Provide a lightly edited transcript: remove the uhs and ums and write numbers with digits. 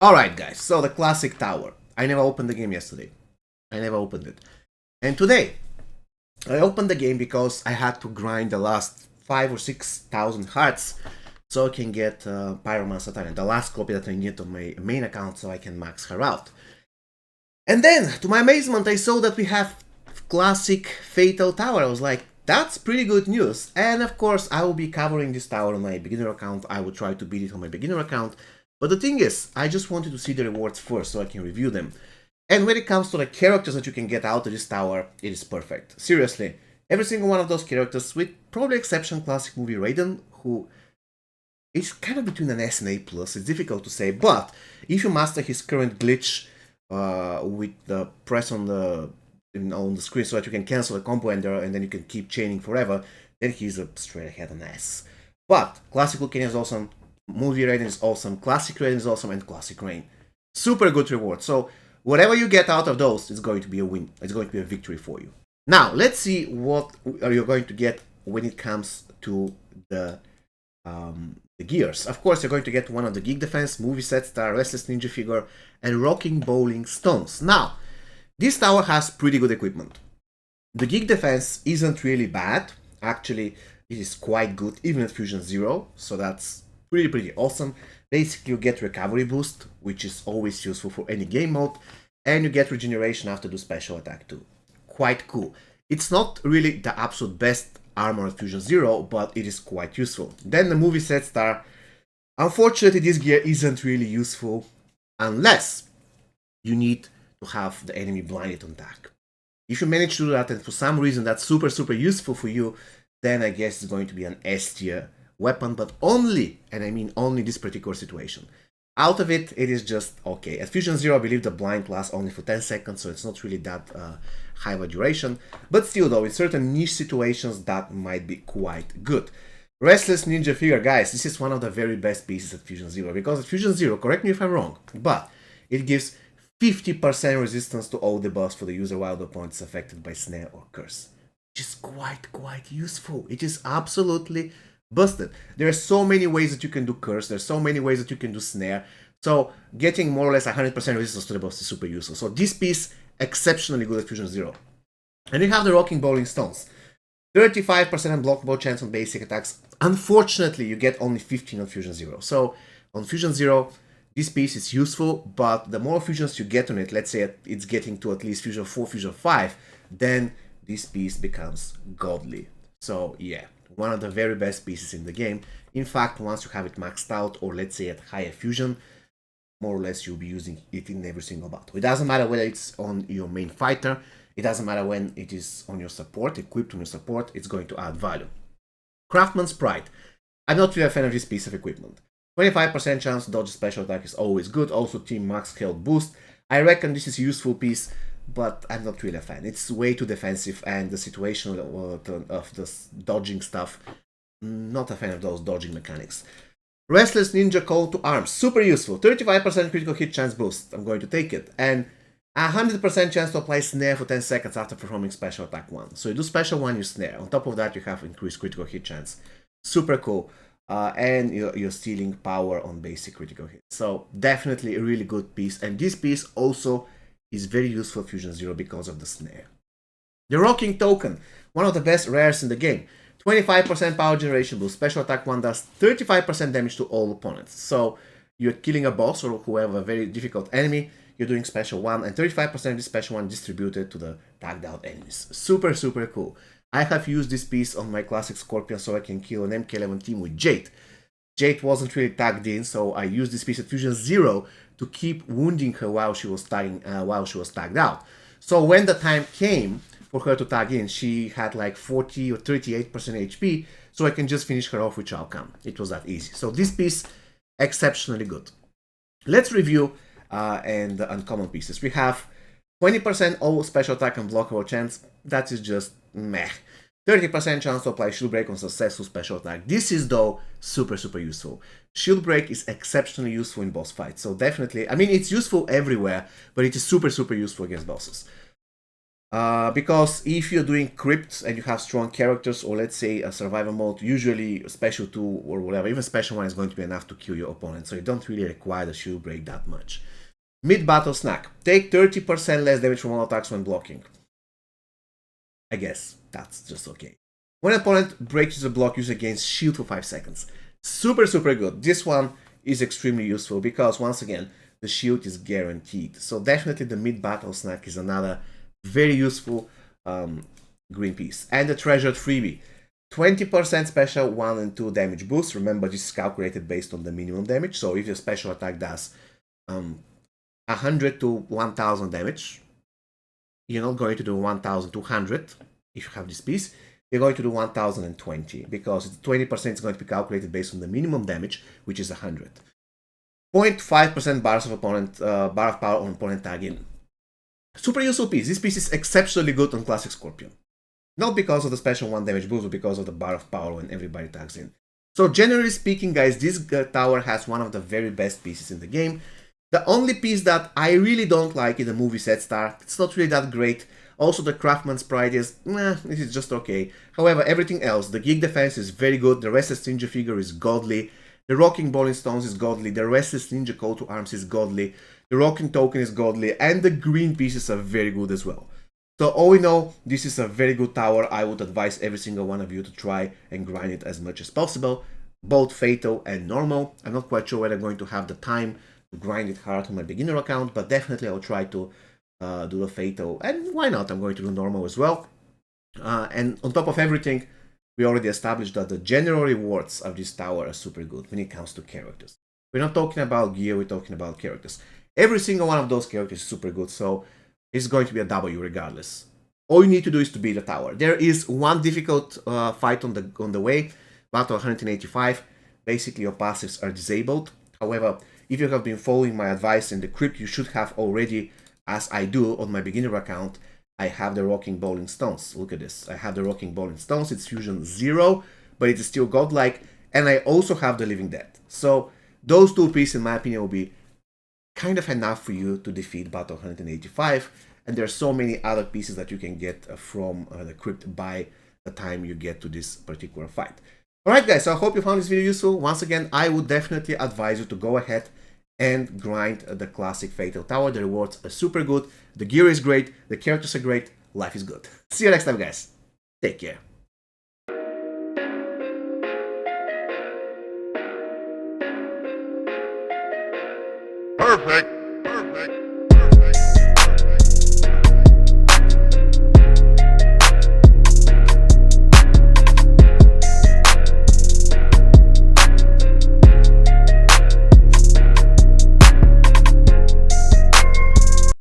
Alright guys, so the Classic Tower. I never opened the game yesterday. I never opened it. And today, I opened the game because I had to grind the last 5 or 6,000 hearts so I can get Pyromancer Titan, the last copy that I need on my main account so I can max her out. And then, to my amazement, I saw that we have Classic Fatal Tower. I was like, that's pretty good news. And of course, I will be covering this tower on my beginner account. I will try to beat it on my beginner account. But the thing is, I just wanted to see the rewards first so I can review them. And when it comes to the characters that you can get out of this tower, it is perfect. Seriously, every single one of those characters, with probably exception Classic Movie Raiden, who is kind of between an S and A+, it's difficult to say, but if you master his current glitch with the press on the screen so that you can cancel a combo ender and then you can keep chaining forever, then he's a straight ahead an S. But Classic Lucania is awesome, Movie Raiden is awesome, Classic Raiden is awesome, and Classic Rain. Super good reward. So whatever you get out of those is going to be a win. It's going to be a victory for you. Now, let's see what are you going to get when it comes to the gears. Of course, you're going to get one of the Geek Defense, Movie Set Star, Restless Ninja Figure, and Rocking Bowling Stones. Now, this tower has pretty good equipment. The Geek Defense isn't really bad. Actually, it is quite good, even at Fusion 0, so that's pretty awesome. Basically, you get recovery boost, which is always useful for any game mode, and you get regeneration after the special attack too. Quite cool. It's not really the absolute best armor at Fusion 0, but it is quite useful. Then the Movie Set Star. Unfortunately, this gear isn't really useful unless you need to have the enemy blinded on attack. If you manage to do that and for some reason that's super useful for you, then I guess it's going to be an S tier weapon, but only, and I mean only this particular situation. Out of it, it is just okay. At Fusion 0, I believe the blind lasts only for 10 seconds, so it's not really that high of a duration. But still though, in certain niche situations, that might be quite good. Restless Ninja Figure, guys, this is one of the very best pieces at Fusion 0, because at Fusion 0, correct me if I'm wrong, but it gives 50% resistance to all debuffs for the user while the opponent is affected by snare or curse. Which is quite useful. It is absolutely busted. There are so many ways that you can do curse, there's so many ways that you can do snare, so getting more or less 100% resistance to the buffs is super useful. So this piece, exceptionally good at Fusion 0. And you have the Rocking Bowling Stones. 35% unblockable chance on basic attacks. Unfortunately, you get only 15 on Fusion 0. So on Fusion 0, this piece is useful, but the more fusions you get on it, let's say it's getting to at least Fusion 4, Fusion 5, then this piece becomes godly. So yeah, one of the very best pieces in the game. In fact, once you have it maxed out, or let's say at higher fusion, more or less you'll be using it in every single battle. It doesn't matter whether it's on your main fighter, it doesn't matter when it is on your support, equipped on your support, it's going to add value. Craftsman's Pride. I'm not really a fan of this piece of equipment. 25% chance to dodge special attack is always good, also team max health boost. I reckon this is a useful piece, but I'm not really a fan. It's way too defensive, and the situation of the dodging stuff, not a fan of those dodging mechanics. Restless Ninja Call to Arms, super useful. 35% critical hit chance boost, I'm going to take it. And 100% chance to apply snare for 10 seconds after performing special attack 1. So you do special 1, you snare. On top of that, you have increased critical hit chance. Super cool. And you're stealing power on basic critical hit. So definitely a really good piece. And this piece also is very useful for Fusion 0 because of the snare. The Rocking Token, one of the best rares in the game. 25% power generation boost. Special attack 1 does 35% damage to all opponents. So you're killing a boss or whoever, a very difficult enemy, you're doing special 1, and 35% of this special 1 distributed to the tagged out enemies. Super cool. I have used this piece on my Classic Scorpion so I can kill an MK11 team with Jade. Jade wasn't really tagged in, so I used this piece at Fusion 0 to keep wounding her while she was tagged out. So when the time came for her to tag in, she had like 40 or 38% HP, so I can just finish her off with Shao Kahn. It was that easy. So this piece, exceptionally good. Let's review and the uncommon pieces. We have 20% all special attack and blockable chance. That is just meh. 30% chance to apply shield break on successful special attack. This is though super useful. Shield break is exceptionally useful in boss fights. So definitely, I mean, it's useful everywhere, but it is super useful against bosses. Because if you're doing crypts and you have strong characters, or let's say a survival mode, usually a special 2 or whatever, even special 1 is going to be enough to kill your opponent, so you don't really require the shield break that much. Mid-battle snack. Take 30% less damage from all attacks when blocking. I guess that's just okay. When an opponent breaks a block, use against shield for 5 seconds. Super, super good. This one is extremely useful because, once again, the shield is guaranteed. So definitely the mid-battle snack is another very useful green piece. And the treasured freebie. 20% special 1 and 2 damage boost. Remember, this is calculated based on the minimum damage. So if your special attack does 100 to 1000 damage, you're not going to do 1200 if you have this piece. You're going to do 1020 because 20% is going to be calculated based on the minimum damage, which is 100. 0.5% bar of power on opponent tag in. Super useful piece. This piece is exceptionally good on Classic Scorpion. Not because of the special 1 damage boost, but because of the bar of power when everybody tags in. So generally speaking, guys, this tower has one of the very best pieces in the game. The only piece that I really don't like is the movie set star. It's not really that great. Also, the Craftsman's Pride is, this is just okay. However, everything else, the Geek Defense is very good. The Restless Ninja figure is godly. The Rocking Bowling Stones is godly. The Restless Ninja Call to Arms is godly. The Rocking Token is godly. And the green pieces are very good as well. So all in all, this is a very good tower. I would advise every single one of you to try and grind it as much as possible. Both Fatal and Normal. I'm not quite sure whether I'm going to have the time to grind it hard on my beginner account, but definitely I'll try to do the Fatal. And why not? I'm going to do Normal as well. And on top of everything, we already established that the general rewards of this tower are super good when it comes to characters. We're not talking about gear, we're talking about characters. Every single one of those characters is super good, so it's going to be a W regardless. All you need to do is to beat the tower. There is one difficult fight on the way, Battle 185. Basically, your passives are disabled. However, if you have been following my advice in the crypt, you should have already, as I do on my beginner account, I have the Rocking Bowling Stones. Look at this. I have the Rocking Bowling Stones. It's fusion 0, but it is still godlike. And I also have the Living Dead. So those two pieces, in my opinion, will be kind of enough for you to defeat Battle 185. And there are so many other pieces that you can get from the crypt by the time you get to this particular fight. Alright guys, so I hope you found this video useful. Once again, I would definitely advise you to go ahead and grind the Classic Fatal Tower. The rewards are super good, the gear is great, the characters are great, life is good. See you next time guys, take care. Perfect.